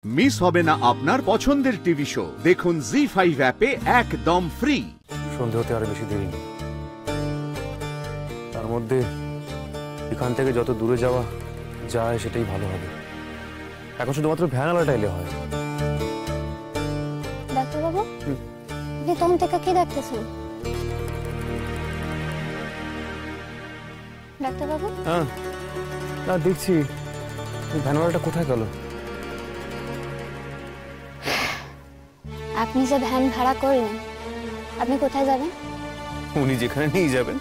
Miss হবে না আপনার পছন্দের টিভি শো। দেখুন জি5 অ্যাপে একদম ফ্রি। সন্ধে হতে আর বেশি দেরি নেই, তার মধ্যে এখান থেকে যত দূরে যাওয়া যায় সেটাই ভালো হবে। এখন শুধুমাত্র ভ্যানালাটা এলে হয়। ডাক্তারবাবু, আপনি তখন থেকে কি দেখতেছেন? ডাক্তারবাবু? হ্যাঁ, না দেখছি ভ্যানালাটা কোথায় গেল। আপনি যে ভ্যান ভাড়া করলেন, আপনি কোথায় যাবেন? উনি যেখানে নিয়ে যাবেন।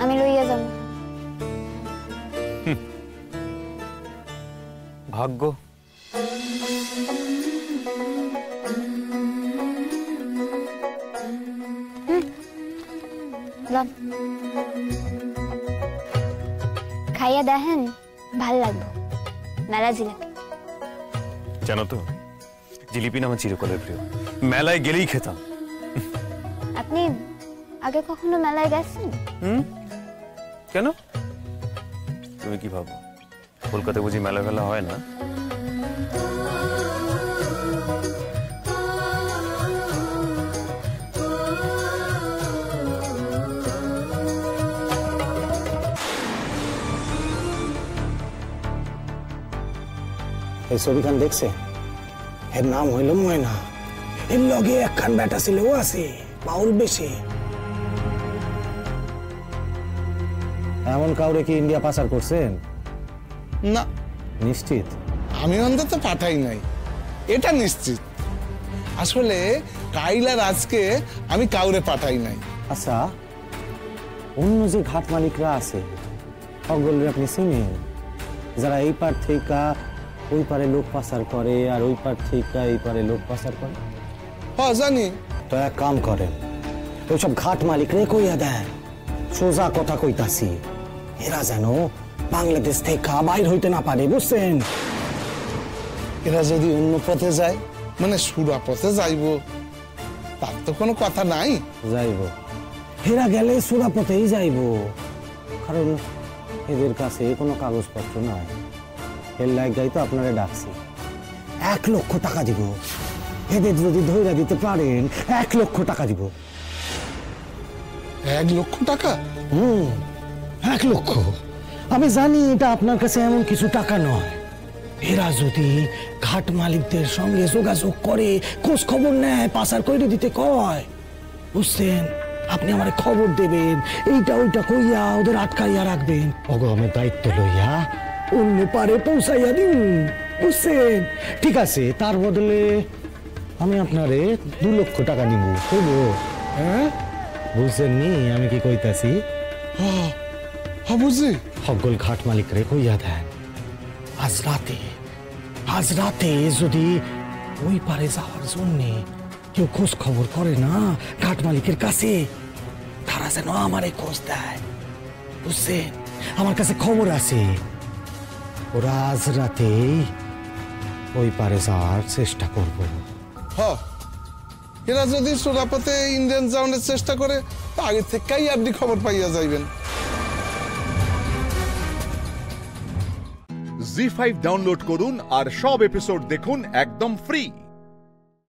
আমি লইয়া যাব। ভাগ্য। খাইয়া দেখেন, ভাল লাগবে। মেলা জিলাপি। জানো তো, জিলিপি না আমার চিরকালের প্রিয়। মেলায় গেলেই খেতাম। আপনি আগে কখনো মেলায় গেছেন? কেন? তুমি কি ভাবো কলকাতায় বুঝি মেলা ফেলা হয় না? এই ছবিখান দেখছে? এর নাম হইল ময়না। এর লগে একখান বেটা ছিল, ও আছে বাউল বেশি। এমন কাউরে কি ইন্ডিয়া পাচার করছেন? না। নিশ্চিত? আমি অন্তত পাঠাই নাই, এটা নিশ্চিত। আসলে কাইলার আজকে আমি কাউরে পাঠাই নাই। আচ্ছা, অন্য যে ঘাট মালিকরা আছে সকলরে আপনি চিনেন? যারা এই পার থেকে ওই পারে লোক পাচার করে আর ওই পার থেকে এই পারে লোক পাচার করে? হ্যাঁ জানি। তো এক কাম করেন, ওইসব ঘাট মালিকরে কইয়া দেন সোজা কথা কইতাছি, এরা যেন বাংলাদেশ থেকে বাইর হইতে না পারে, বুঝছেন? এরা যদি অন্য পথে যায়, মানে সুরা পথে যাইব, তার তো কোনো কথা নাই। যাইব, এরা গেলে সুরা পথেই যাইব, কারণ এদের কাছে কোনো কাগজপত্র নাই। এর লাইগাই তো আপনারা ডাকছি। 1 লক্ষ টাকা দিব, এদের যদি ধৈর্য দিতে পারেন 1 লক্ষ টাকা দিব। 1 লক্ষ টাকা? 1 লক্ষ। আমি জানি এটা আপনার কাছে এমন কিছু টাকা নয়। এরা যদি ঘাট মালিকদের সঙ্গে যোগাযোগ করে, খোঁজ খবর নেয়, পাচার করে দিতে কয়, বুঝছেন? আপনি আমারে খবর দেবেন, এইটা ওইটা কইয়া ওদের আটকাইয়া রাখবেন। অগমের দায়িত্ব লইয়া অন্য পারে পৌঁছাইয়া দিন, বুঝছেন? ঠিক আছে, তার বদলে আমি আপনারে 2 লক্ষ টাকা দিব। হইব? হ্যাঁ, বুঝছেন নি আমি কি কইতাছি? হ্যাঁ বুঝি। সকল ঘাট মালিকরে কইয়া দেন, আজ রাতে যদি ওই পারে যাওয়ার জন্য কেউ খোঁজ খবর করে না ঘাট মালিকের কাছে, তারা যেন আমারে খোঁজ দেয়, বুঝছেন? আমার কাছে খবর আছে, ওরা আজ রাতেই ওই পারে যাওয়ার চেষ্টা করব। হ্যাঁ, এরা যদি সুরাপথে ইন্ডিয়ান যাওয়ার চেষ্টা করে, তা আগে থেকেই আপনি খবর পাইয়া যাইবেন। জি5 ডাউনলোড করুন আর সব এপিসোড দেখুন একদম ফ্রি।